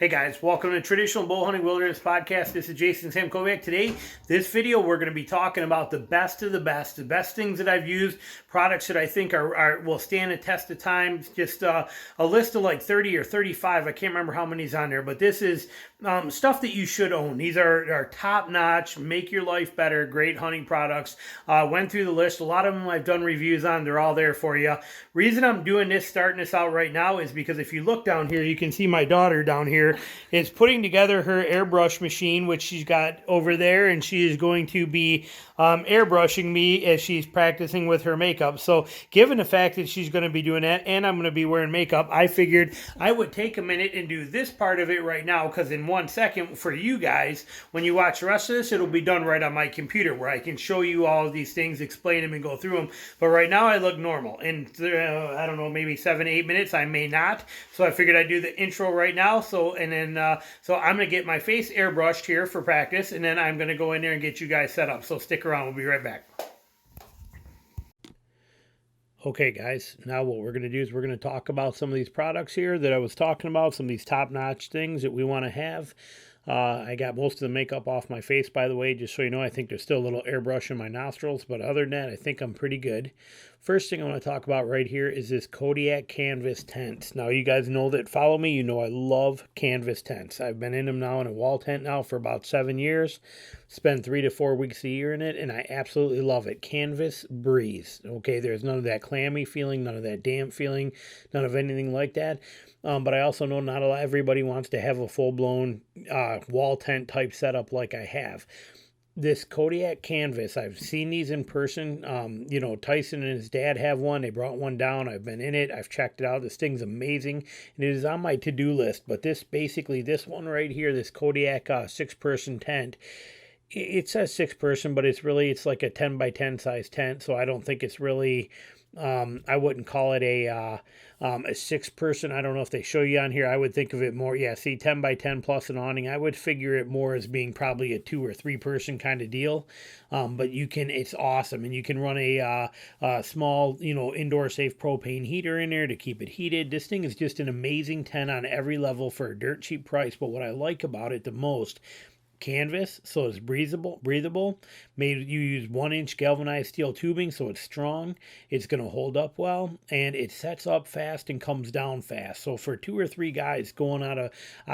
Hey guys, welcome to Traditional Bow Hunting Wilderness Podcast. This is Jason Sam Kodiak. Today, this video, we're going to be talking about the best of the best things that I've used, products that I think will stand a test of time. Just a list of like 30 or 35. I can't remember how many's on there, but this is stuff that you should own. These are top-notch, make your life better, great hunting products. Went through the list. A lot of them I've done reviews on. They're all there for you. Reason I'm doing this, starting this out right now, is because if you look down here, you can see my daughter down here is putting together her airbrush machine, which she's got over there, and she is going to be airbrushing me as she's practicing with her makeup. So given the fact that she's going to be doing that and I'm going to be wearing makeup, I figured I would take a minute and do this part of it right now, because in 1 second for you guys, when you watch the rest of this, it'll be done right on my computer where I can show you all of these things, explain them, and go through them. But right now I look normal. In, I don't know, maybe 7-8 minutes, I may not. So I figured I'd do the intro right now. So I'm going to get my face airbrushed here for practice, and then I'm going to go in there and get you guys set up. So stick around. We'll be right back. Okay, guys, now what we're going to do is we're going to talk about some of these products here that I was talking about, some of these top-notch things that we want to have. I got most of the makeup off my face, by the way, just so you know. I think there's still a little airbrush in my nostrils, but other than that, I think I'm pretty good. First thing I want to talk about right here is this Kodiak canvas tent. Now, you guys know that follow me, you know I love canvas tents. I've been in them now in a wall tent now for about 7 years. Spend 3 to 4 weeks a year in it, and I absolutely love it. Canvas breeze. Okay, there's none of that clammy feeling, none of that damp feeling, none of anything like that. But I also know not everybody wants to have a full-blown wall tent type setup like I have. This Kodiak canvas, I've seen these in person. Tyson and his dad have one. They brought one down. I've been in it. I've checked it out. This thing's amazing. And it is on my to-do list. But this one right here, this Kodiak 6-person tent, it says 6-person, but it's like a 10 by 10 size tent. So I don't think it's really... I wouldn't call it a 6-person. I don't know if they show you on here. I would think of it more, 10 by 10 plus an awning. I would figure it more as being probably a 2 or 3-person kind of deal. But it's awesome. And you can run a small, indoor safe propane heater in there to keep it heated. This thing is just an amazing tent on every level for a dirt cheap price. But what I like about it the most, canvas, so it's breathable. You use 1-inch galvanized steel tubing, so it's strong. It's going to hold up well, and it sets up fast and comes down fast. So for 2 or 3 guys going out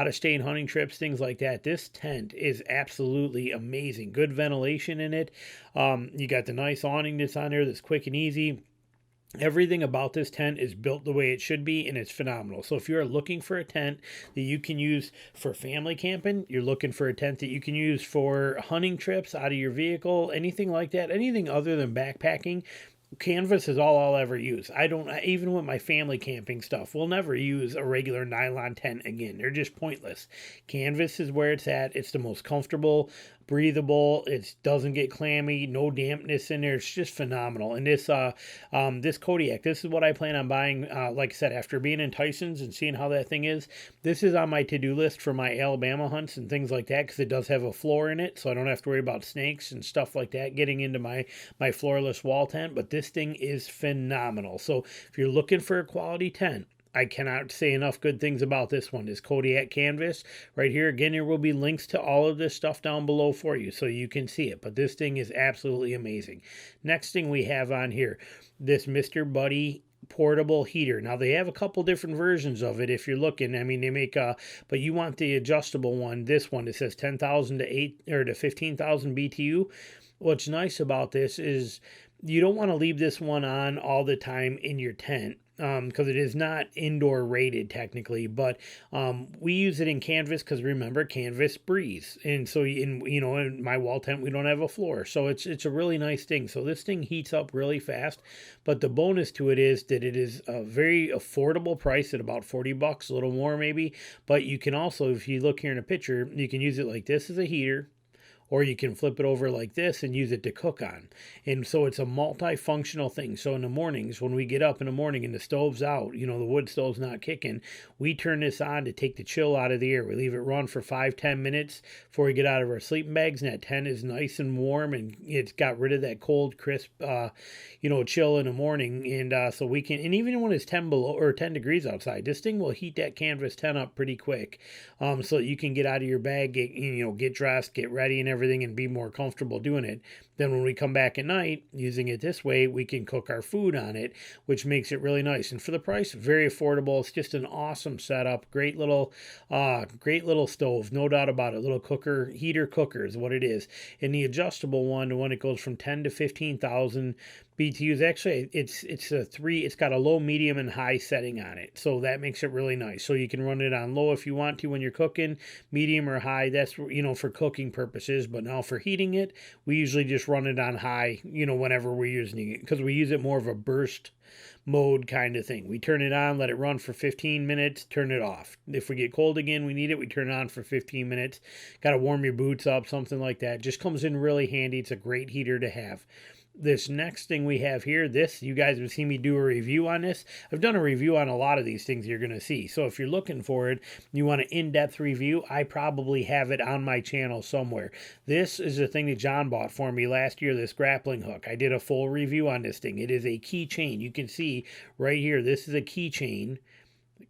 of state hunting trips, things like that, this tent is absolutely amazing. Good ventilation in it. You got the nice awning that's on there that's quick and easy. Everything about this tent is built the way it should be, and it's phenomenal. So if you're looking for a tent that you can use for family camping, you're looking for a tent that you can use for hunting trips out of your vehicle, anything like that, anything other than backpacking, canvas is all I'll ever use. Even with my family camping stuff, we'll never use a regular nylon tent again. They're just pointless. Canvas is where it's at. It's the most comfortable, breathable. It doesn't get clammy, no dampness in there. It's just phenomenal. And this Kodiak, this is what I plan on buying. Like I said, after being in Tyson's and seeing how that thing is, this is on my to-do list for my Alabama hunts and things like that, because it does have a floor in it, so I don't have to worry about snakes and stuff like that getting into my floorless wall tent. But this thing is phenomenal. So if you're looking for a quality tent, I cannot say enough good things about this one. This Kodiak canvas right here. Again, there will be links to all of this stuff down below for you so you can see it. But this thing is absolutely amazing. Next thing we have on here, this Mr. Buddy portable heater. Now they have a couple different versions of it if you're looking. I mean, they make but you want the adjustable one. This one, it says 10,000 to 15,000 BTU. What's nice about this is you don't want to leave this one on all the time in your tent, because it is not indoor rated technically, but we use it in canvas because remember, canvas breeze, and so in my wall tent we don't have a floor, so it's a really nice thing. So this thing heats up really fast, but the bonus to it is that it is a very affordable price at about $40, a little more maybe. But you can also, if you look here in a picture, you can use it like this as a heater, or you can flip it over like this and use it to cook on. And so it's a multifunctional thing. So in the mornings, when we get up in the morning and the stove's out, the wood stove's not kicking, we turn this on to take the chill out of the air. We leave it run for 5-10 minutes before we get out of our sleeping bags, and that tent is nice and warm, and it's got rid of that cold, crisp, chill in the morning. And so we can, and even when it's 10 below or 10 degrees outside, this thing will heat that canvas tent up pretty quick, so that you can get out of your bag, get dressed, get ready and everything, and be more comfortable doing it. Then when we come back at night, using it this way, we can cook our food on it, which makes it really nice. And for the price, very affordable. It's just an awesome setup. Great little stove, no doubt about it. Little cooker, heater cooker is what it is. And the adjustable one, the one that goes from 10 to 15,000 BTUs, actually it's got a low, medium, and high setting on it. So that makes it really nice. So you can run it on low if you want to when you're cooking, medium or high. That's, for cooking purposes. But now for heating it, we usually just run it on high, whenever we're using it, because we use it more of a burst mode kind of thing. We turn it on, let it run for 15 minutes, turn it off. If we get cold again, we need it, we turn it on for 15 minutes. Got to warm your boots up, something like that. Just comes in really handy. It's a great heater to have. This next thing we have here, you guys have seen me do a review on this. I've done a review on a lot of these things you're going to see. So if you're looking for it, you want an in-depth review, I probably have it on my channel somewhere. This is the thing that John bought for me last year, this grappling hook. I did a full review on this thing. It is a keychain. You can see right here, this is a keychain.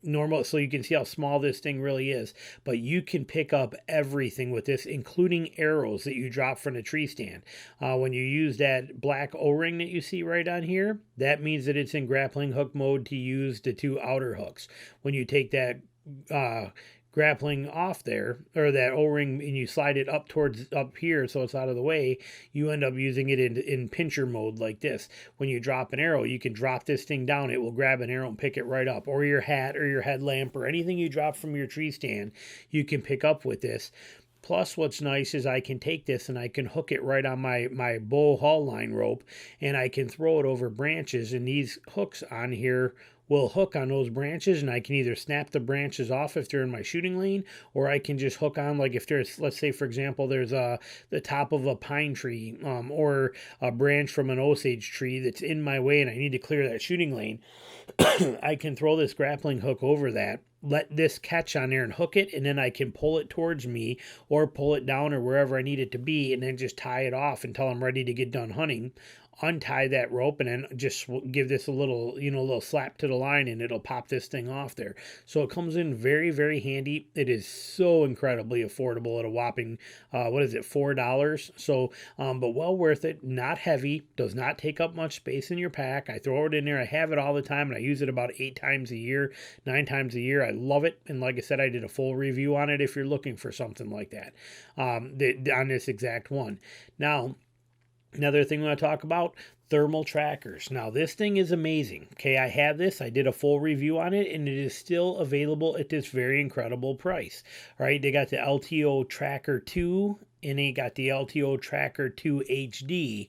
Normal, so you can see how small this thing really is, but you can pick up everything with this, including arrows that you drop from the tree stand. When you use that black O-ring that you see right on here, that means that it's in grappling hook mode to use the 2 outer hooks. When you take that grappling off there, or that O-ring, and you slide it up here so it's out of the way, you end up using it in pincher mode like this. When you drop an arrow, you can drop this thing down, it will grab an arrow and pick it right up, or your hat or your headlamp or anything you drop from your tree stand, you can pick up with this. Plus, what's nice is I can take this and I can hook it right on my bow haul line rope, and I can throw it over branches, and these hooks on here will hook on those branches, and I can either snap the branches off if they're in my shooting lane, or I can just hook on, like if there's, let's say for example, there's the top of a pine tree or a branch from an Osage tree that's in my way and I need to clear that shooting lane. I can throw this grappling hook over that, let this catch on there and hook it, and then I can pull it towards me or pull it down or wherever I need it to be, and then just tie it off until I'm ready to get done hunting. Untie that rope and then just give this a little, little slap to the line, and it'll pop this thing off there. So it comes in very, very handy. It is so incredibly affordable at a whopping, $4? So, but well worth it. Not heavy, does not take up much space in your pack. I throw it in there. I have it all the time, and I use it about 8 times a year, 9 times a year. I love it. And like I said, I did a full review on it if you're looking for something like that, on this exact one. Now, another thing I want to talk about, thermal trackers. Now, this thing is amazing. Okay, I have this. I did a full review on it, and it is still available at this very incredible price. All right, they got the LTO Tracker 2, and they got the LTO Tracker 2 HD.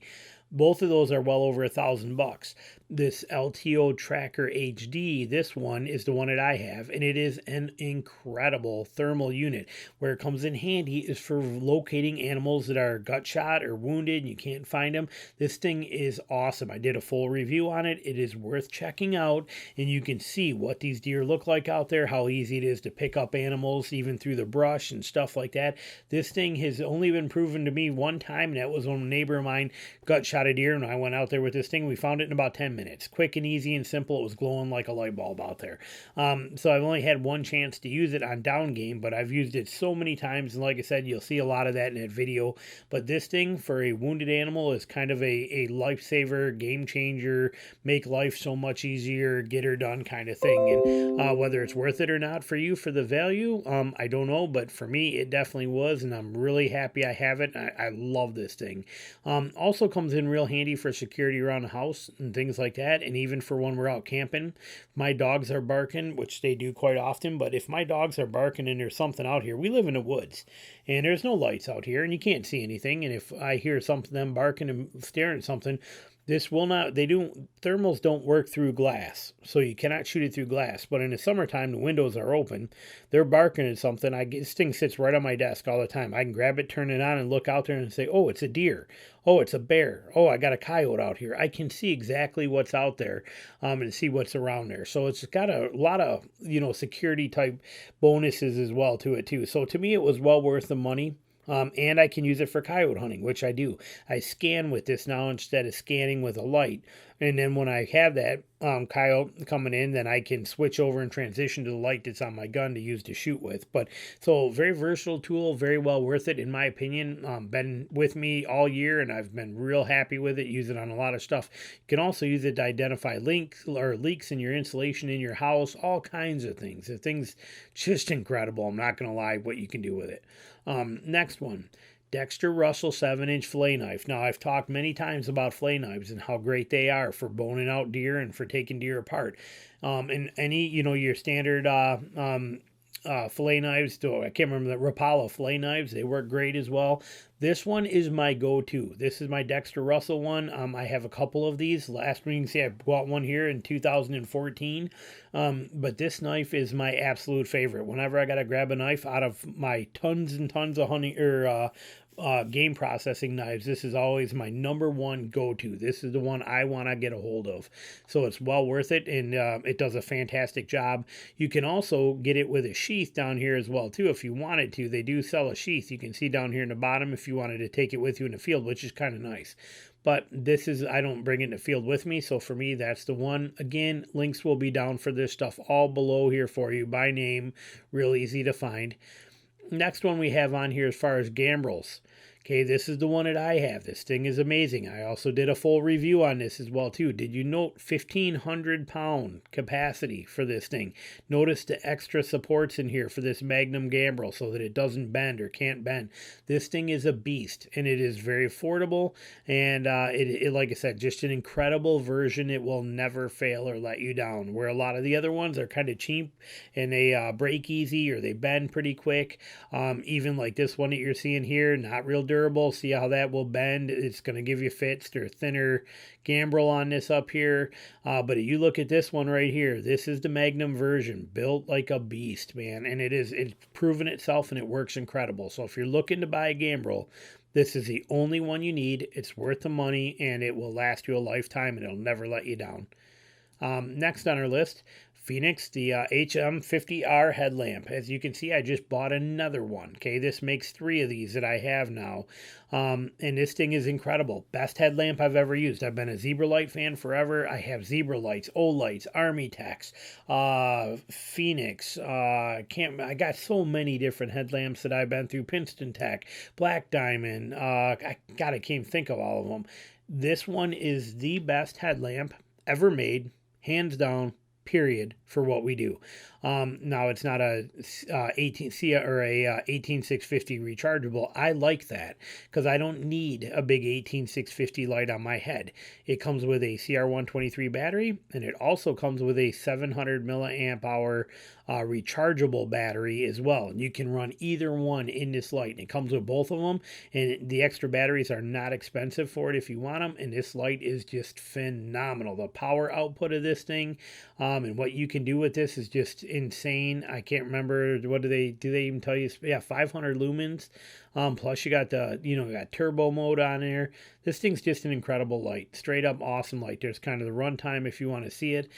Both of those are well over $1,000. This LTO Tracker HD, this one is the one that I have, and it is an incredible thermal unit. Where it comes in handy is for locating animals that are gut shot or wounded and you can't find them. This thing is awesome. I did a full review on it. It is worth checking out, and you can see what these deer look like out there, how easy it is to pick up animals even through the brush and stuff like that. This thing has only been proven to me one time, and that was when a neighbor of mine gut shot a deer, and I went out there with this thing. We found it in about 10 minutes. Quick and easy and simple. It was glowing like a light bulb out there. So I've only had one chance to use it on down game, but I've used it so many times, and like I said, you'll see a lot of that in that video. But this thing for a wounded animal is kind of a lifesaver, game changer, make life so much easier, get her done kind of thing. And whether it's worth it or not for you for the value, I don't know, but for me it definitely was, and I'm really happy I have it. I love this thing. Also comes in real handy for security around the house and things like that, and even for when we're out camping. My dogs are barking, which they do quite often, but if my dogs are barking and there's something out here, we live in the woods and there's no lights out here and you can't see anything, and if I hear something them barking and staring at something, This will not, thermals don't work through glass, so you cannot shoot it through glass. But in the summertime, the windows are open. They're barking at something. This thing sits right on my desk all the time. I can grab it, turn it on, and look out there and say, oh, it's a deer. Oh, it's a bear. Oh, I got a coyote out here. I can see exactly what's out there and see what's around there. So it's got a lot of, security type bonuses as well to it too. So to me, it was well worth the money. And I can use it for coyote hunting, which I do. I scan with this now instead of scanning with a light. And then when I have that coyote coming in, then I can switch over and transition to the light that's on my gun to use to shoot with. But so very versatile tool, very well worth it in my opinion. Been with me all year and I've been real happy with it. Use it on a lot of stuff. You can also use it to identify leaks in your insulation in your house, all kinds of things. The thing's just incredible. I'm not going to lie what you can do with it. Next one, Dexter Russell 7-inch fillet knife. Now, I've talked many times about fillet knives and how great they are for boning out deer and for taking deer apart. And any, your standard fillet knives, I can't remember the Rapala fillet knives, they work great as well. This one is my go-to. This is my Dexter Russell one. I have a couple of these. Last one, you can see I bought one here in 2014. But this knife is my absolute favorite. Whenever I got to grab a knife out of my tons and tons of hunting game processing knives, this is always my number one go-to. This is the one I want to get a hold of. So it's well worth it, and it does a fantastic job. You can also get it with a sheath down here as well, too, if you wanted to. They do sell a sheath. You can see down here in the bottom if you wanted to take it with you in the field, which is kind of nice. But I don't bring it in the field with me, so for me, that's the one. Again, links will be down for this stuff all below here for you by name. Real easy to find. Next one we have on here as far as gambrels. Okay, this is the one that I have. This thing is amazing. I also did a full review on this as well, too. Did you note 1,500 pound capacity for this thing? Notice the extra supports in here for this Magnum Gambrel so that it doesn't bend or can't bend. This thing is a beast, and it is very affordable, and it like I said, just an incredible version. It will never fail or let you down, where a lot of the other ones are kind of cheap, and they break easy or they bend pretty quick. Even like this one that you're seeing here, not real durable. See how that will bend. It's going to give you fits. There's thinner gambrel on this up here. But if you look at this one right here, this is the Magnum version, built like a beast, man. And it's proven itself and it works incredible. So if you're looking to buy a gambrel, this is the only one you need. It's worth the money and it will last you a lifetime and it'll never let you down. Next on our list, Fenix, the HM50R headlamp. As you can see, I just bought another one. Okay, this makes 3 of these that I have now. And this thing is incredible. Best headlamp I've ever used. I've been a Zebra Light fan forever. I have Zebra Lights, O-Lights, Army Techs, Fenix. I got so many different headlamps that I've been through. Princeton Tech, Black Diamond. I can't think of all of them. This one is the best headlamp ever made, hands down, period, for what we do. Now it's not a 18650 rechargeable. I like that because I don't need a big 18650 light on my head. It comes with a CR123 battery, and it also comes with a 700 milliamp hour rechargeable battery as well. And you can run either one in this light. And it comes with both of them, and the extra batteries are not expensive for it if you want them. And this light is just phenomenal. The power output of this thing, and what you can do with this is just insane. I can't remember, what do they even tell you? Yeah, 500 lumens. Plus you got got turbo mode on there. This thing's just an incredible light. Straight up awesome light. There's kind of the runtime if you want to see it.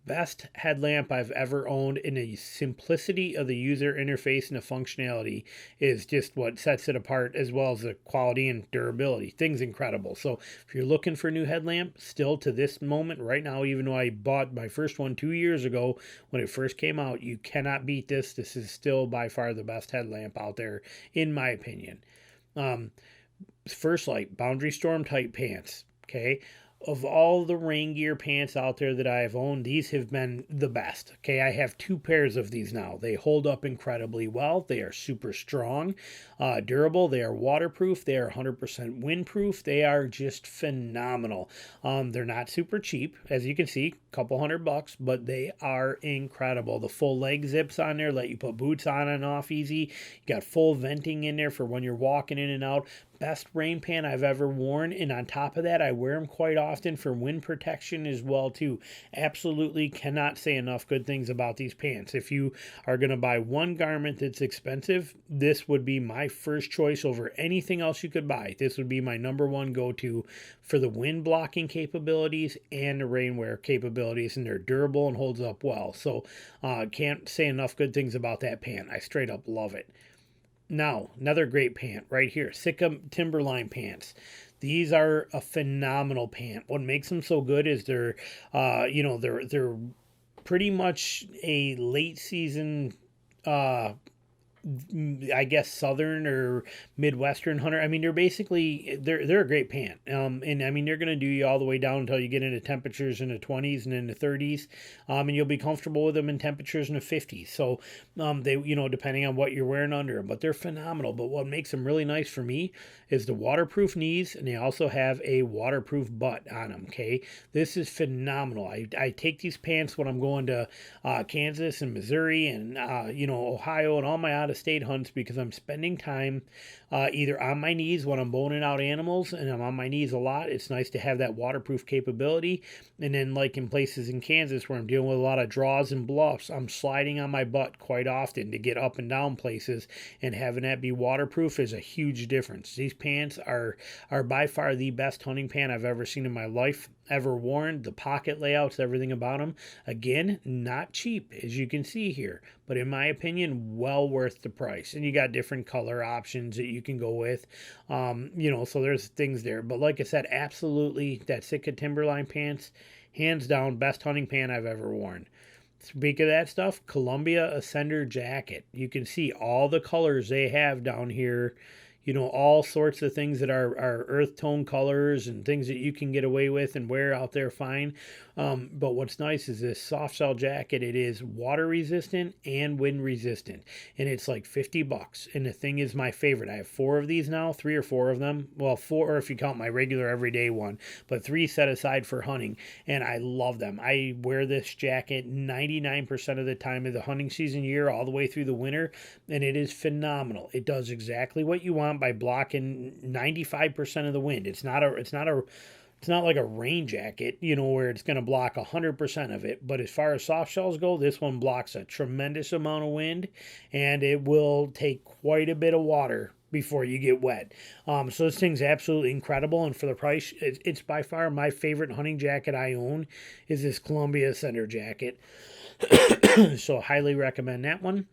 Best headlamp I've ever owned, and the simplicity of the user interface and the functionality is just what sets it apart, as well as the quality and durability. Thing's incredible. So if you're looking for a new headlamp, still to this moment right now, even though I bought my first one 2 years ago when it first came out, you cannot beat this. This is still by far the best headlamp out there, in my opinion. First Light Boundary Storm type pants. Okay. Of all the rain gear pants out there that I have owned, these have been the best. Okay, I have 2 pairs of these now. They hold up incredibly well. They are super strong, durable. They are waterproof. They are 100% windproof. They are just phenomenal. They're not super cheap, as you can see, a couple $100, but they are incredible. The full leg zips on there let you put boots on and off easy. You got full venting in there for when you're walking in and out. Best rain pant I've ever worn, and on top of that, I wear them quite often often for wind protection as well too. Absolutely cannot say enough good things about these pants. If you are going to buy one garment that's expensive, this would be my first choice over anything else you could buy. This would be my number one go-to for the wind blocking capabilities and the rainwear capabilities, and they're durable and holds up well. So can't say enough good things about that pant. I straight up love it. Now, another great pant right here, Sitka Timberline pants. These are a phenomenal pant. What makes them so good is they're pretty much a late season, I guess southern or midwestern hunter. I mean, they're a great pant. And I mean, they're going to do you all the way down until you get into temperatures in the 20s and in the 30s. And you'll be comfortable with them in temperatures in the 50s. So they, depending on what you're wearing under them, but they're phenomenal. But what makes them really nice for me is the waterproof knees, and they also have a waterproof butt on them. Okay, this is phenomenal. I take these pants when I'm going to Kansas and Missouri and Ohio and all my out of state hunts, because I'm spending time either on my knees when I'm boning out animals, and I'm on my knees a lot. It's nice to have that waterproof capability. And then like in places in Kansas where I'm dealing with a lot of draws and bluffs, I'm sliding on my butt quite often to get up and down places, and having that be waterproof is a huge difference. These pants are by far the best hunting pant I've ever seen in my life, ever worn. The pocket layouts, everything about them, again, not cheap as you can see here, but in my opinion, well worth the price. And you got different color options that you can go with, so there's things there. But like I said, absolutely, that Sitka Timberline pants, hands down, best hunting pant I've ever worn. Speak of that stuff, Columbia Asunder jacket. You can see all the colors they have down here. All sorts of things that are earth tone colors and things that you can get away with and wear out there fine. But what's nice is this soft shell jacket. It is water resistant and wind resistant, and it's like $50. And the thing is my favorite. I have 4 of these now, 3 or 4 of them. Well, 4 if you count my regular everyday one, but 3 set aside for hunting, and I love them. I wear this jacket 99% of the time of the hunting season year, all the way through the winter, and it is phenomenal. It does exactly what you want by blocking 95% of the wind. It's not like a rain jacket, where it's going to block 100% of it. But as far as soft shells go, this one blocks a tremendous amount of wind, and it will take quite a bit of water before you get wet. So this thing's absolutely incredible, and for the price, it's by far my favorite hunting jacket I own is this Columbia Asunder jacket. So highly recommend that one.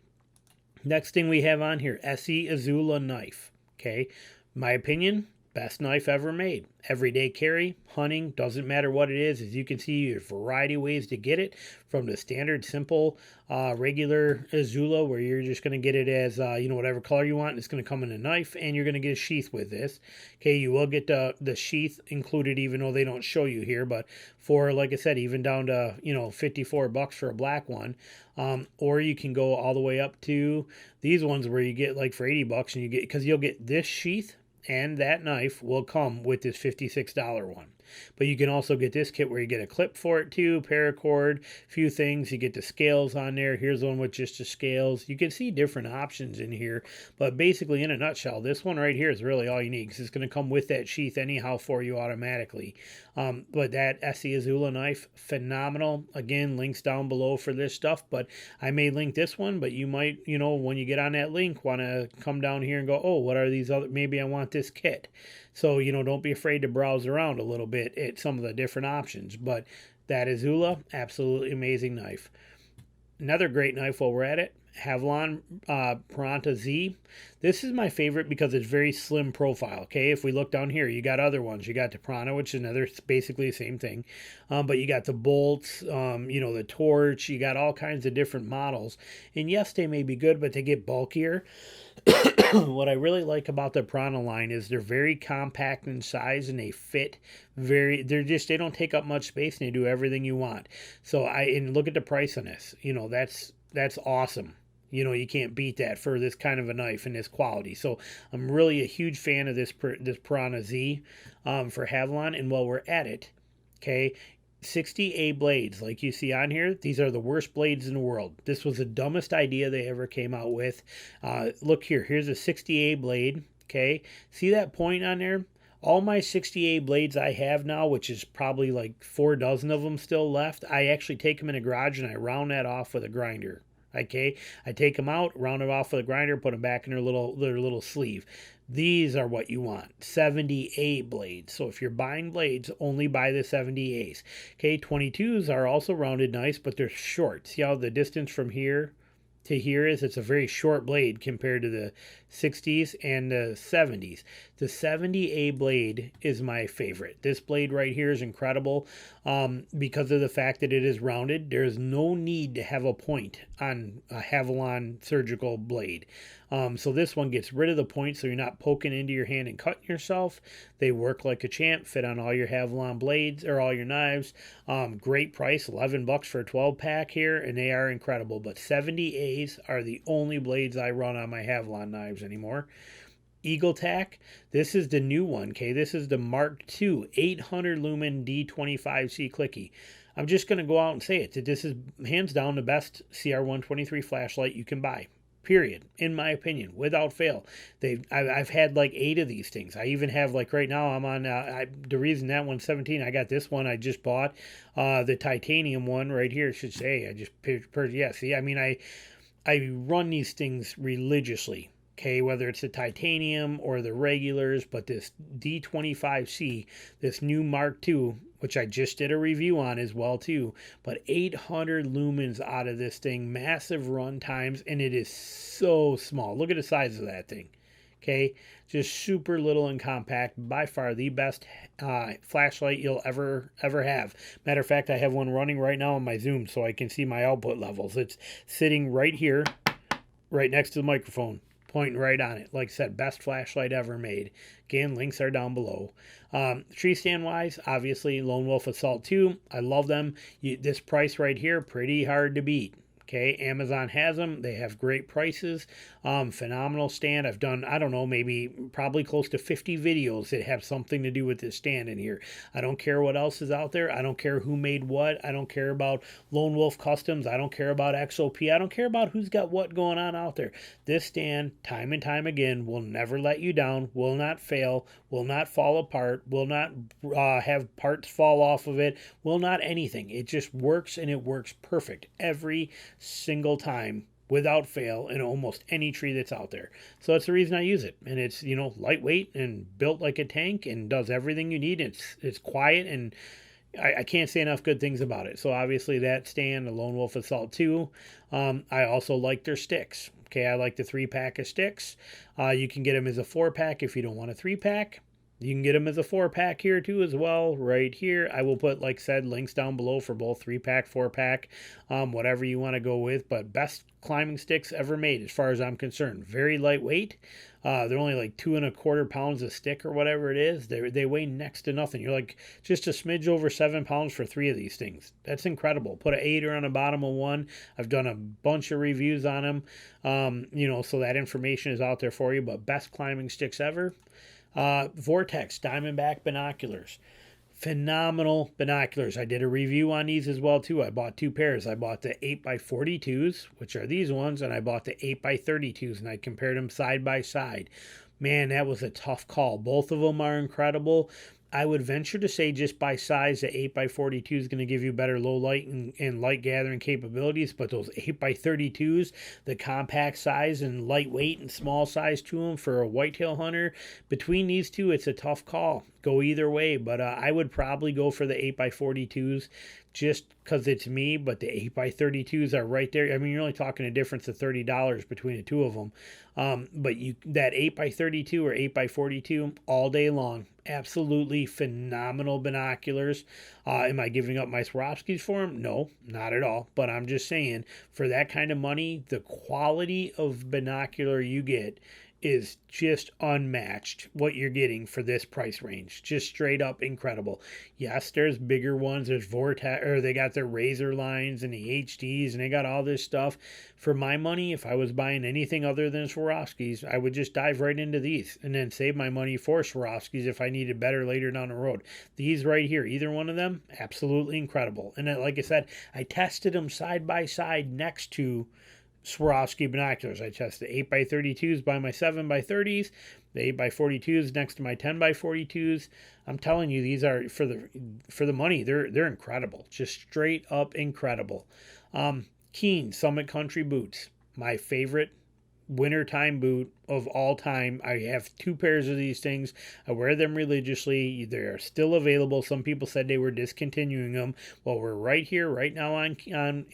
Next thing we have on here, SEO Zula Knife. Okay, my opinion, best knife ever made. Everyday carry, hunting, doesn't matter what it is. As you can see, there's a variety of ways to get it, from the standard, simple, regular Zula, where you're just going to get it as, whatever color you want. And it's going to come in a knife, and you're going to get a sheath with this. Okay, you will get the sheath included, even though they don't show you here. But for, like I said, even down to, $54 for a black one. Or you can go all the way up to these ones where you get like for $80, and because you'll get this sheath, and that knife will come with this $56 one. But you can also get this kit where you get a clip for it too, paracord, few things. You get the scales on there. Here's one with just the scales. You can see different options in here. But basically, in a nutshell, this one right here is really all you need, because it's going to come with that sheath anyhow for you automatically. But that SEO Zula knife, phenomenal. Again, links down below for this stuff. But I may link this one, but you might, when you get on that link, want to come down here and go, oh, what are these other, maybe I want this kit. So, don't be afraid to browse around a little bit at some of the different options. But that is Zula, absolutely amazing knife. Another great knife while we're at it, Havalon Prana Z. This is my favorite because it's very slim profile. Okay, if we look down here, you got other ones. You got the Prana, which is another, basically the same thing. But you got the bolts, the torch. You got all kinds of different models. And yes, they may be good, but they get bulkier. What I really like about the Prana line is they're very compact in size, and they fit they don't take up much space, and they do everything you want. So and look at the price on this. That's awesome. You can't beat that for this kind of a knife and this quality. So I'm really a huge fan of this Prana Z for Havalon. And while we're at it, okay, 60A blades, like you see on here, these are the worst blades in the world. This was the dumbest idea they ever came out with. Look here, here's a 60A blade, okay? See that point on there? All my 60A blades I have now, which is probably like 4 dozen of them still left, I actually take them in a garage and I round that off with a grinder. Okay, I take them out, round it off with a grinder, put them back in their little sleeve. These are what you want, 70A blades. So if you're buying blades, only buy the 70As. Okay, 22s are also rounded nice, but they're short. See how the distance from here to here is? It's a very short blade compared to the 60s and the 70s. The 70A blade is my favorite. This blade right here is incredible because of the fact that it is rounded. There is no need to have a point on a Havalon surgical blade. So this one gets rid of the point, so you're not poking into your hand and cutting yourself. They work like a champ, fit on all your Havalon blades or all your knives. Great price, $11 for a 12-pack here, and they are incredible. But 70As are the only blades I run on my Havalon knives anymore. Eagle Tack, this is the new one, okay? This is the Mark II 800 Lumen D25C clicky. I'm just going to go out and say it. This is hands down the best CR123 flashlight you can buy. Period, in my opinion, without fail. I've had like 8 of these things. I even have, like right now, I'm on, the reason that one's 17, I got this one I just bought, the titanium one right here, it should say, I just, yeah, see, I mean, I run these things religiously. Okay, whether it's the titanium or the regulars, but this D25C, this new Mark II, which I just did a review on as well too, but 800 lumens out of this thing, massive run times, and it is so small. Look at the size of that thing. Okay, just super little and compact. By far the best flashlight you'll ever have. Matter of fact, I have one running right now on my Zoom so I can see my output levels. It's sitting right here, right next to the microphone, pointing right on it. Like I said, best flashlight ever made. Again, links are down below. Tree stand wise, obviously Lone Wolf Assault 2. I love them. This price right here, pretty hard to beat. Okay, Amazon has them. They have great prices. Phenomenal stand. I've done, I don't know, probably close to 50 videos that have something to do with this stand in here. I don't care what else is out there. I don't care who made what. I don't care about Lone Wolf Customs. I don't care about XOP. I don't care about who's got what going on out there. This stand, time and time again, will never let you down, will not fail, will not fall apart, will not have parts fall off of it, will not anything. It just works, and it works perfect every single time without fail in almost any tree that's out there. So that's the reason I use it. And it's, you know, lightweight and built like a tank and does everything you need. It's quiet, and I can't say enough good things about it. So obviously that stand, the Lone Wolf Assault 2. I also like their sticks. Okay, I like the 3-pack of sticks. You can get them as a 4-pack if you don't want a 3-pack. You can get them as a 4-pack here too as well, right here. I will put, like I said, links down below for both 3-pack, 4-pack, whatever you want to go with. But best climbing sticks ever made as far as I'm concerned. Very lightweight. They're only like 2¼ pounds a stick or whatever it is. They weigh next to nothing. You're like just a smidge over 7 pounds for 3 of these things. That's incredible. Put an 8er on the bottom of one. I've done a bunch of reviews on them, you know, so that information is out there for you. But best climbing sticks ever. Vortex Diamondback Binoculars. Phenomenal binoculars. I did a review on these as well too. I bought 2 pairs. I bought the 8x42s, which are these ones, and I bought the 8x32s, and I compared them side by side. Man, that was a tough call. Both of them are incredible. I would venture to say just by size, the 8x42 is going to give you better low light and light gathering capabilities, but those 8x32s, the compact size and lightweight and small size to them for a whitetail hunter, between these two, it's a tough call. Go either way, but I would probably go for the 8x42s just because it's me, but the 8x32s are right there. I mean, you're only talking a difference of $30 between the two of them. But that 8x32 or 8x42 all day long, absolutely phenomenal binoculars. Am I giving up my Swarovskis for them? No, not at all. But I'm just saying, for that kind of money, the quality of binocular you get is just unmatched. What you're getting for this price range, just straight up incredible. Yes, there's bigger ones. There's Vortex, or they got their razor lines and the HDs, and they got all this stuff. For my money, if I was buying anything other than Swarovskis, I would just dive right into these and then save my money for Swarovskis if I needed better later down the road. These right here, either one of them, absolutely incredible. And then, like I said, I tested them side by side next to Swarovski binoculars. I tested 8x32s by my 7x30s, the 8x42s next to my 10x42s. I'm telling you, these are for the money. They're incredible, just straight up incredible. Keene Summit Country boots, my favorite wintertime boot of all time. I have 2 pairs of these things. I wear them religiously. They are still available. Some people said they were discontinuing them. Well, we're right here right now on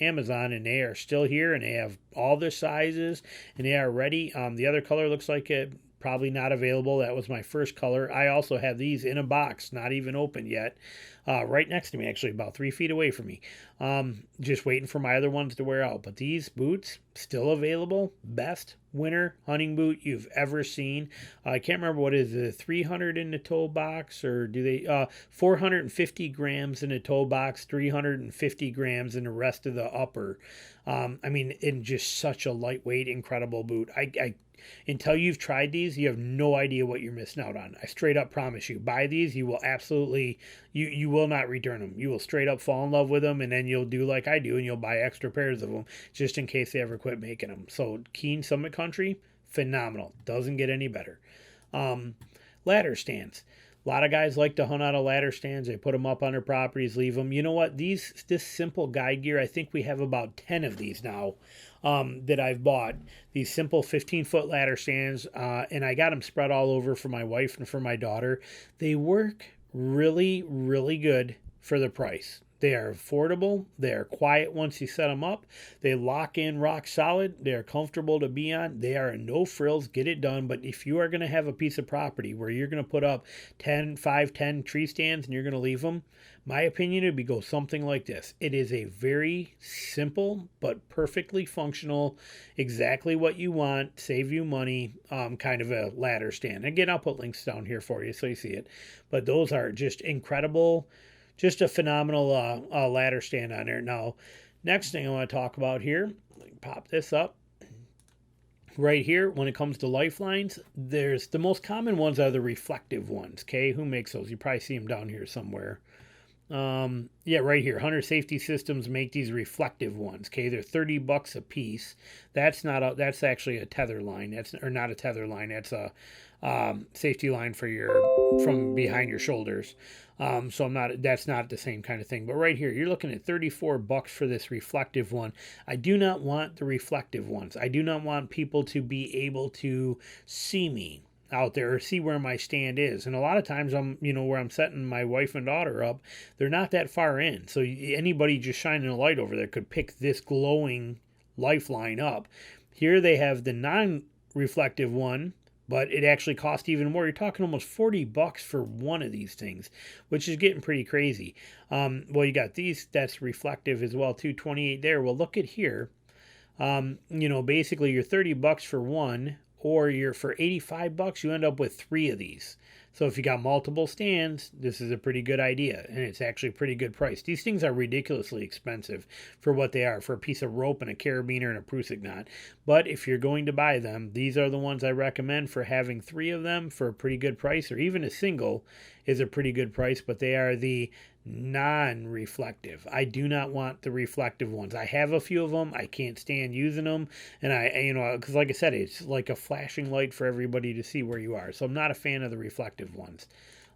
Amazon, and they are still here, and they have all the sizes, and they are ready. The other color looks like it probably not available. That was my first color. I also have these in a box, not even open yet, right next to me, actually about 3 feet away from me. Just waiting for my other ones to wear out. But these boots still available. Best winter hunting boot you've ever seen. I can't remember what is it, 300 in the toe box, or do they 450 grams in the toe box, 350 grams in the rest of the upper. I mean, in just such a lightweight, incredible boot. I until you've tried these, you have no idea what you're missing out on. I straight up promise you. Buy these, you will absolutely, you will not return them. You will straight up fall in love with them, and then you'll do like I do, and you'll buy extra pairs of them just in case they ever quit making them. So Keene Summit Country, phenomenal. Doesn't get any better. Ladder stands. A lot of guys like to hunt out of ladder stands. They put them up on their properties, leave them. You know what? This simple guide gear, I think we have about 10 of these now that I've bought. These simple 15-foot ladder stands, and I got them spread all over for my wife and for my daughter. They work really, really good for the price. They are affordable. They are quiet once you set them up. They lock in rock solid. They are comfortable to be on. They are no frills. Get it done. But if you are going to have a piece of property where you're going to put up 10 tree stands and you're going to leave them, my opinion would be go something like this. It is a very simple but perfectly functional, exactly what you want, save you money, kind of a ladder stand. Again, I'll put links down here for you so you see it. But those are just incredible. Just a phenomenal ladder stand on there. Now, next thing I want to talk about here, pop this up. Right here, when it comes to Lifelines, there's the most common ones are the reflective ones. Okay, who makes those? You probably see them down here somewhere. Yeah, right here. Hunter Safety Systems make these reflective ones. Okay, they're $30 a piece. That's actually a tether line. Or not a tether line. That's a safety line for from behind your shoulders. So that's not the same kind of thing. But right here, you're looking at $34 for this reflective one. I do not want the reflective ones. I do not want people to be able to see me out there or see where my stand is. And a lot of times where I'm setting my wife and daughter up, they're not that far in. So anybody just shining a light over there could pick this glowing Lifeline up. Here they have the non-reflective one, but it actually costs even more. You're talking almost $40 for one of these things, which is getting pretty crazy. Well, you got these, that's reflective as well, too, 28 there. Well, look at here. Basically you're $30 for one, or you're for $85, you end up with 3 of these. So if you got multiple stands, this is a pretty good idea, and it's actually a pretty good price. These things are ridiculously expensive for what they are, for a piece of rope and a carabiner and a prusik knot. But if you're going to buy them, these are the ones I recommend for having 3 of them for a pretty good price, or even a single is a pretty good price, but they are the non-reflective. I do not want the reflective ones. I have a few of them. I can't stand using them, and because like I said, it's like a flashing light for everybody to see where you are. So I'm not a fan of the reflective ones.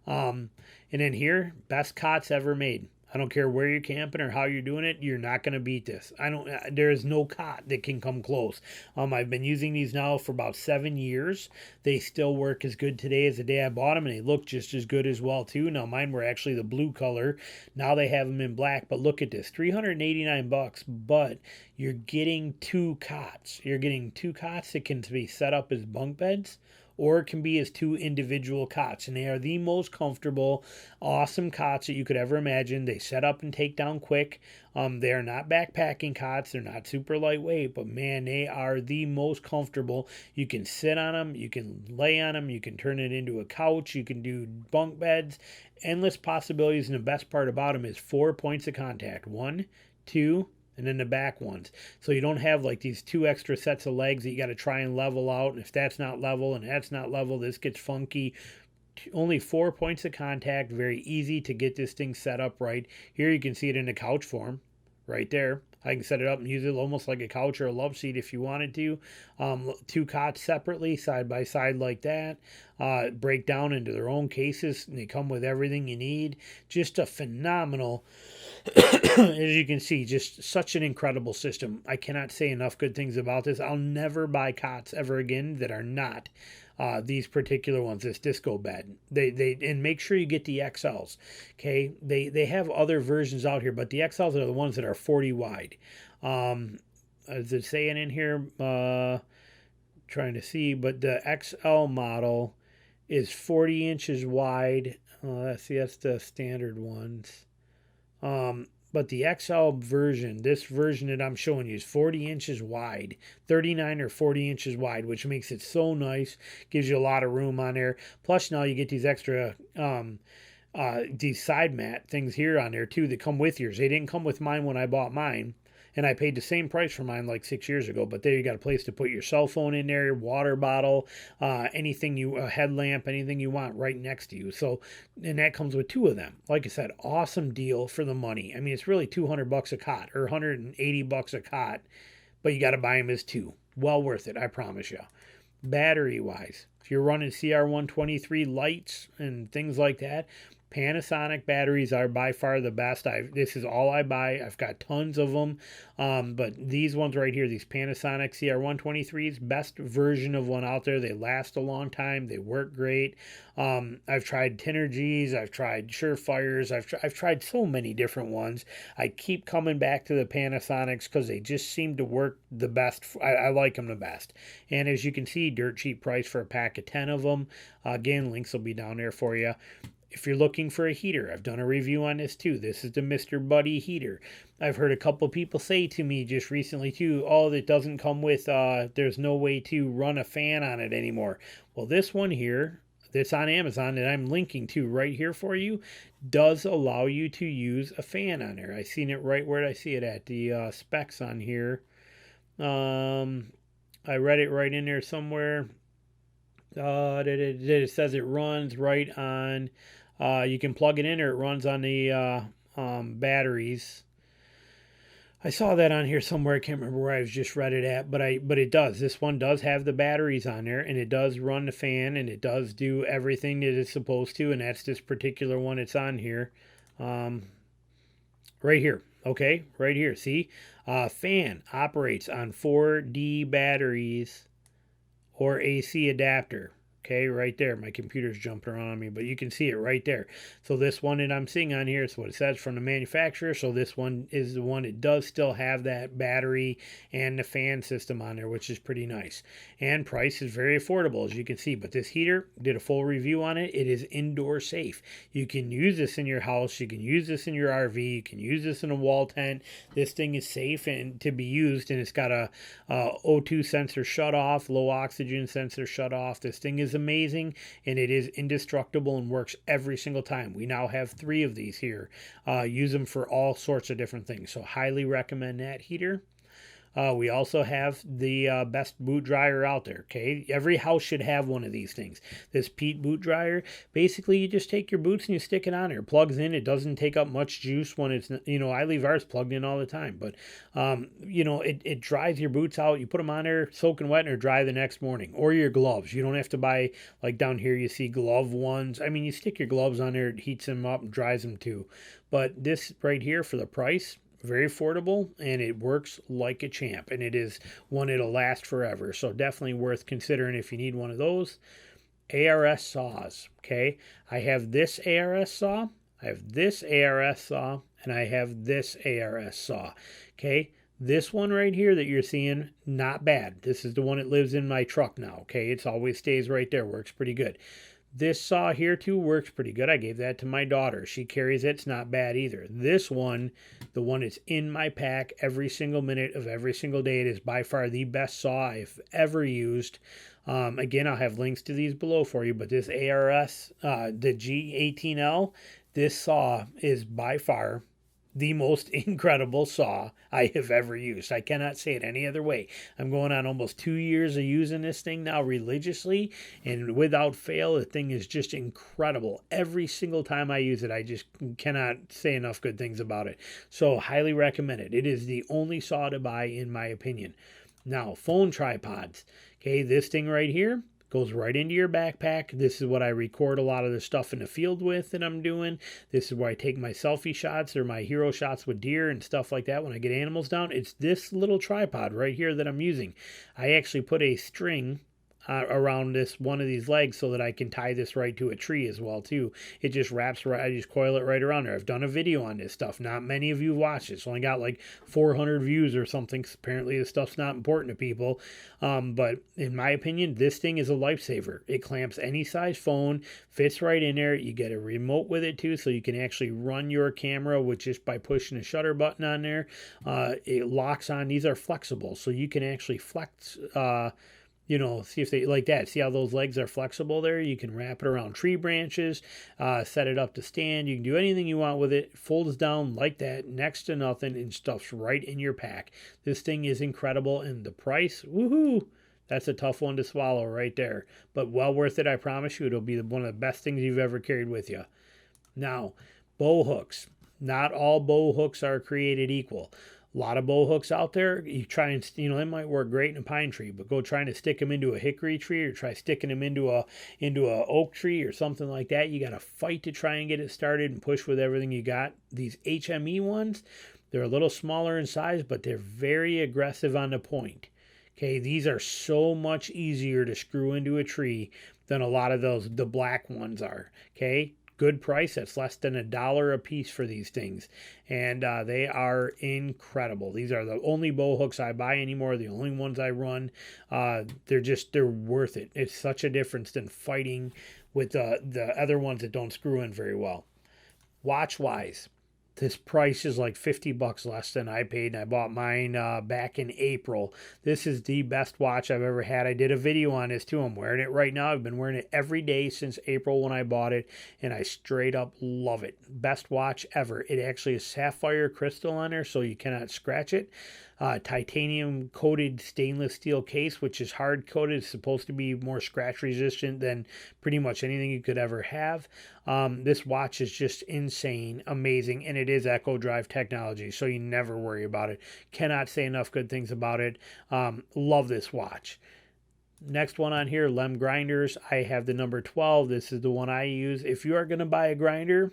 And then here, best cots ever made. I don't care where you're camping or how you're doing it, you're not going to beat this. There is no cot that can come close. I've been using these now for about 7 years. They still work as good today as the day I bought them, and they look just as good as well too. Now mine were actually the blue color. Now they have them in black, but look at this, $389, but you're getting 2 cots. You're getting 2 cots that can be set up as bunk beds, or it can be as 2 individual cots, and they are the most comfortable, awesome cots that you could ever imagine. They set up and take down quick. They are not backpacking cots. They're not super lightweight, but man, they are the most comfortable. You can sit on them. You can lay on them. You can turn it into a couch. You can do bunk beds. Endless possibilities, and the best part about them is 4 points of contact. 1, 2, and then the back ones. So you don't have like these 2 extra sets of legs that you got to try and level out. And if that's not level and that's not level, this gets funky. Only 4 points of contact. Very easy to get this thing set up right. Here you can see it in the couch form right there. I can set it up and use it almost like a couch or a love seat if you wanted to. 2 cots separately, side by side like that. Break down into their own cases, and they come with everything you need. Just a phenomenal, as you can see, just such an incredible system. I cannot say enough good things about this. I'll never buy cots ever again that are not these particular ones, this disco bed. They and make sure you get the XLs. Okay, they have other versions out here, but the XLs are the ones that are 40 wide. Is it saying in here? Trying to see, but the XL model is 40 inches wide. That's the standard ones. But the XL version, this version that I'm showing you, is 40 inches wide, 39 or 40 inches wide, which makes it so nice. Gives you a lot of room on there. Plus now you get these extra these side mat things here on there too that come with yours. They didn't come with mine when I bought mine. And I paid the same price for mine like 6 years ago. But there you got a place to put your cell phone in there, water bottle, anything a headlamp, anything you want right next to you. So, and that comes with 2 of them. Like I said, awesome deal for the money. I mean, it's really $200 a cot or $180 a cot, but you got to buy them as 2. Well worth it, I promise you. Battery wise, if you're running CR123 lights and things like that, Panasonic batteries are by far the best. This is all I buy. I've got tons of them. But these ones right here, these Panasonic CR123s, best version of one out there. They last a long time. They work great. I've tried Tenergies. I've tried Surefires. I've tried so many different ones. I keep coming back to the Panasonics because they just seem to work the best. I like them the best. And as you can see, dirt cheap price for a pack of 10 of them. Again, links will be down there for you. If you're looking for a heater, I've done a review on this too. This is the Mr. Buddy heater. I've heard a couple people say to me just recently too, oh, that doesn't come with, there's no way to run a fan on it anymore. Well, this one here, that's on Amazon that I'm linking to right here for you, does allow you to use a fan on there. I seen it right where I see it at, the specs on here. I read it right in there somewhere. It says it runs right on, you can plug it in or it runs on the batteries. I saw that on here somewhere. I can't remember where I've just read it at, but it does. This one does have the batteries on there, and it does run the fan, and it does do everything that it's supposed to, and that's this particular one it's on here. Right here. Okay, right here. See? Fan operates on 4D batteries or AC adapter. Okay, right there. My computer's jumping around on me, but you can see it right there. So this one that I'm seeing on here is what it says from the manufacturer. So this one is the one that does still have that battery and the fan system on there, which is pretty nice. And price is very affordable, as you can see. But this heater, did a full review on it. It is indoor safe. You can use this in your house. You can use this in your RV. You can use this in a wall tent. This thing is safe and to be used, and it's got a O2 sensor shut off, low oxygen sensor shut off. This thing is amazing, and it is indestructible and works every single time. We now have 3 of these here. Use them for all sorts of different things, so highly recommend that heater. We also have the best boot dryer out there, okay? Every house should have one of these things. This Pete boot dryer, basically you just take your boots and you stick it on there. It plugs in. It doesn't take up much juice when it's, I leave ours plugged in all the time. But, it dries your boots out. You put them on there, soaking wet, and they're dry the next morning. Or your gloves. You don't have to buy, like down here you see glove ones. I mean, you stick your gloves on there, it heats them up and dries them too. But this right here for the price, very affordable, and it works like a champ, and it is one that'll last forever. So definitely worth considering if you need one of those. ARS saws, okay? I have this ARS saw, I have this ARS saw, and I have this ARS saw, okay? This one right here that you're seeing, not bad. This is the one that lives in my truck now, okay? It always stays right there, works pretty good. This saw here too works pretty good. I gave that to my daughter. She carries it. It's not bad either. This one, the one that's in my pack every single minute of every single day, it is by far the best saw I've ever used. Again, I'll have links to these below for you, but this ARS, the G18L, this saw is by far the most incredible saw I have ever used. I cannot say it any other way. I'm going on almost 2 years of using this thing now religiously, and without fail, the thing is just incredible. Every single time I use it, I just cannot say enough good things about it. So highly recommend it. It is the only saw to buy in my opinion. Now, phone tripods. Okay, this thing right here goes right into your backpack. This is what I record a lot of the stuff in the field with that I'm doing. This is where I take my selfie shots or my hero shots with deer and stuff like that when I get animals down. It's this little tripod right here that I'm using. I actually put a string around this one of these legs so that I can tie this right to a tree as well too. It just wraps right, I just coil it right around there. I've done a video on this stuff. Not many of you watched it. It's only got like 400 views or something. Apparently this stuff's not important to people. But in my opinion, this thing is a lifesaver. It clamps any size phone, fits right in there. You get a remote with it too, so you can actually run your camera with just by pushing a shutter button on there. It locks on. These are flexible, so you can actually flex see if they like that. See how those legs are flexible there? You can wrap it around tree branches, set it up to stand. You can do anything you want with it. It folds down like that, next to nothing, and stuff's right in your pack. This thing is incredible, and the price, woohoo! That's a tough one to swallow right there. But well worth it, I promise you. It'll be one of the best things you've ever carried with you. Now, bow hooks. Not all bow hooks are created equal. A lot of bow hooks out there, you try and, they might work great in a pine tree, but go trying to stick them into a hickory tree or try sticking them into a oak tree or something like that. You got to fight to try and get it started and push with everything you got. These HME ones, they're a little smaller in size, but they're very aggressive on the point. Okay, these are so much easier to screw into a tree than a lot of the black ones are. Okay, good price. That's less than $1 a piece for these things, and they are incredible. These are the only bow hooks I buy anymore, the only ones I run. They're worth it. It's such a difference than fighting with the other ones that don't screw in very well. Watch wise, this price is like $50 less than I paid, and I bought mine back in April. This is the best watch I've ever had. I did a video on this too. I'm wearing it right now. I've been wearing it every day since April when I bought it, and I straight up love it. Best watch ever. It actually is sapphire crystal on there, so you cannot scratch it. Titanium coated stainless steel case, which is hard coated. It's supposed to be more scratch resistant than pretty much anything you could ever have. This watch is just insane, amazing, and it is Echo Drive technology, so you never worry about it. Cannot say enough good things about it. Love this watch. Next one on here, Lem grinders. I have the number 12. This is the one I use. If you are going to buy a grinder,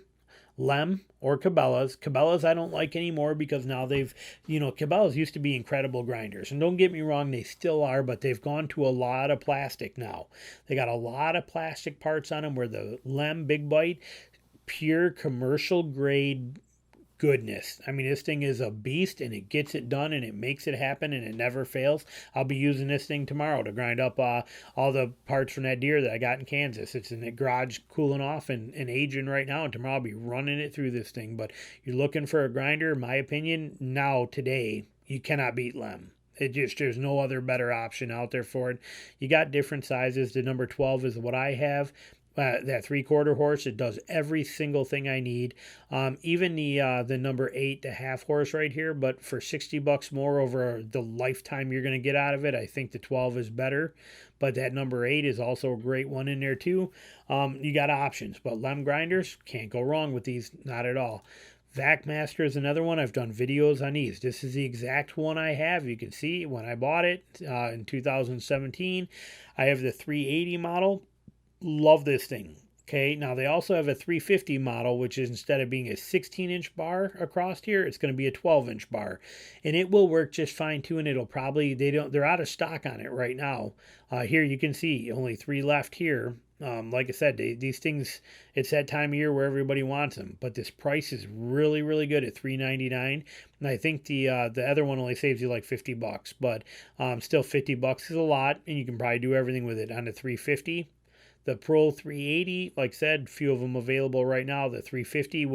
Lem or Cabela's. Cabela's I don't like anymore because now they've, Cabela's used to be incredible grinders. And don't get me wrong, they still are, but they've gone to a lot of plastic now. They got a lot of plastic parts on them where the Lem Big Bite, pure commercial grade goodness. I mean, this thing is a beast, and it gets it done, and it makes it happen, and it never fails. I'll be using this thing tomorrow to grind up all the parts from that deer that I got in Kansas. It's in the garage cooling off and aging right now, and tomorrow I'll be running it through this thing. But you're looking for a grinder, in my opinion, now, today, you cannot beat Lem. There's no other better option out there for it. You got different sizes. The number 12 is what I have. That 3/4 horse, it does every single thing I need. Even the number 8, the half horse right here, but for $60 more over the lifetime you're going to get out of it, I think the 12 is better. But that number 8 is also a great one in there too. You got options, but Lem grinders, can't go wrong with these, not at all. Vacmaster is another one. I've done videos on these. This is the exact one I have. You can see when I bought it in 2017. I have the 380 model. Love this thing. Okay, now they also have a 350 model, which is instead of being a 16-inch bar across here, it's going to be a 12-inch bar, and it will work just fine too. And it'll probably they're out of stock on it right now. Here you can see only 3 left here. Like I said, these things, it's that time of year where everybody wants them. But this price is really, really good at $3.99. And I think the other one only saves you like $50. But still, $50 is a lot, and you can probably do everything with it. On the 350. The Pro 380, like I said, few of them available right now. The 350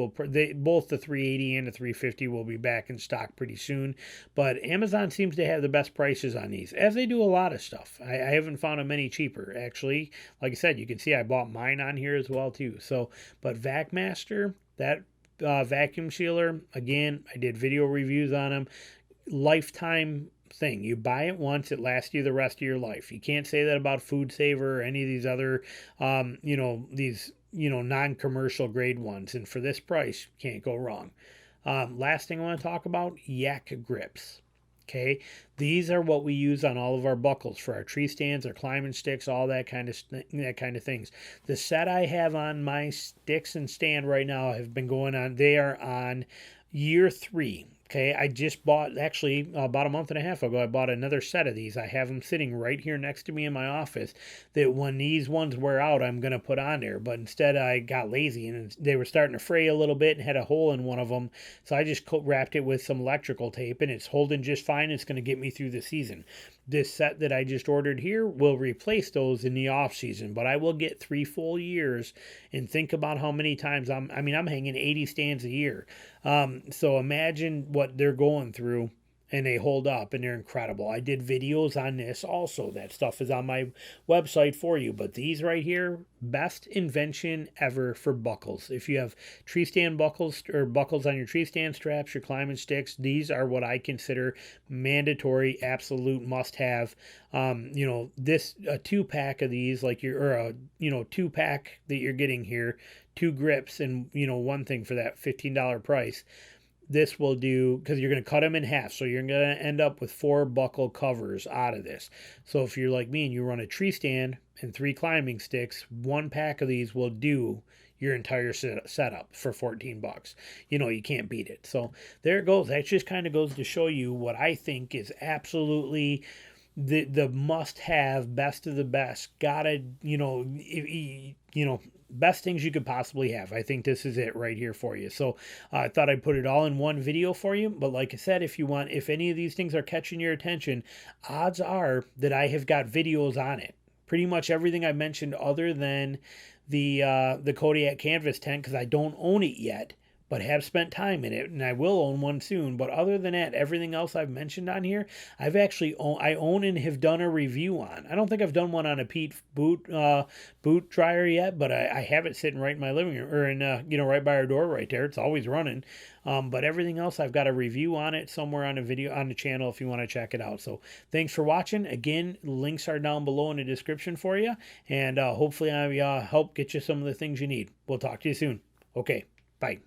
both the 380 and the 350 will be back in stock pretty soon. But Amazon seems to have the best prices on these, as they do a lot of stuff. I haven't found them any cheaper, actually. Like I said, you can see I bought mine on here as well too. So, but Vacmaster, that vacuum sealer, again, I did video reviews on them. Lifetime thing. You buy it once, it lasts you the rest of your life. You can't say that about Food Saver or any of these other, these, non-commercial grade ones. And for this price, you can't go wrong. Last thing I want to talk about, Yakka Grips. Okay, these are what we use on all of our buckles for our tree stands, our climbing sticks, all that kind of things. The set I have on my sticks and stand right now have been going on. They are on year 3. Okay, I just bought, actually, about a month and a half ago, I bought another set of these. I have them sitting right here next to me in my office that when these ones wear out, I'm going to put on there. But instead, I got lazy and they were starting to fray a little bit and had a hole in one of them. So I just wrapped it with some electrical tape and it's holding just fine. It's going to get me through the season. This set that I just ordered here will replace those in the off season, but I will get 3 full years. And think about how many times I'm hanging 80 stands a year. So imagine what they're going through, and they hold up and they're incredible. I did videos on this also. That stuff is on my website for you. But these right here, best invention ever for buckles. If you have tree stand buckles or buckles on your tree stand straps, your climbing sticks, these are what I consider mandatory, absolute must-have. This a 2-pack of these, like or a 2-pack that you're getting here, 2 grips and 1 thing for that $15 price. This will do, because you're going to cut them in half, so you're going to end up with 4 buckle covers out of this. So if you're like me and you run a tree stand and 3 climbing sticks, 1 pack of these will do your entire setup for $14. You can't beat it. So there it goes. That just kind of goes to show you what I think is absolutely the must-have, best of the best. Gotta, best things you could possibly have. I think this is it right here for you. So I thought I'd put it all in one video for you. But like I said, if any of these things are catching your attention, odds are that I have got videos on it. Pretty much everything I mentioned other than the Kodiak canvas tent, because I don't own it yet, but have spent time in it, and I will own one soon. But other than that, everything else I've mentioned on here, I own and have done a review on. I don't think I've done one on a Pete boot dryer yet, but I have it sitting right in my living room, or in right by our door right there. It's always running. But everything else, I've got a review on it somewhere on a video on the channel if you want to check it out. So thanks for watching. Again, links are down below in the description for you, and hopefully I help get you some of the things you need. We'll talk to you soon. Okay, bye.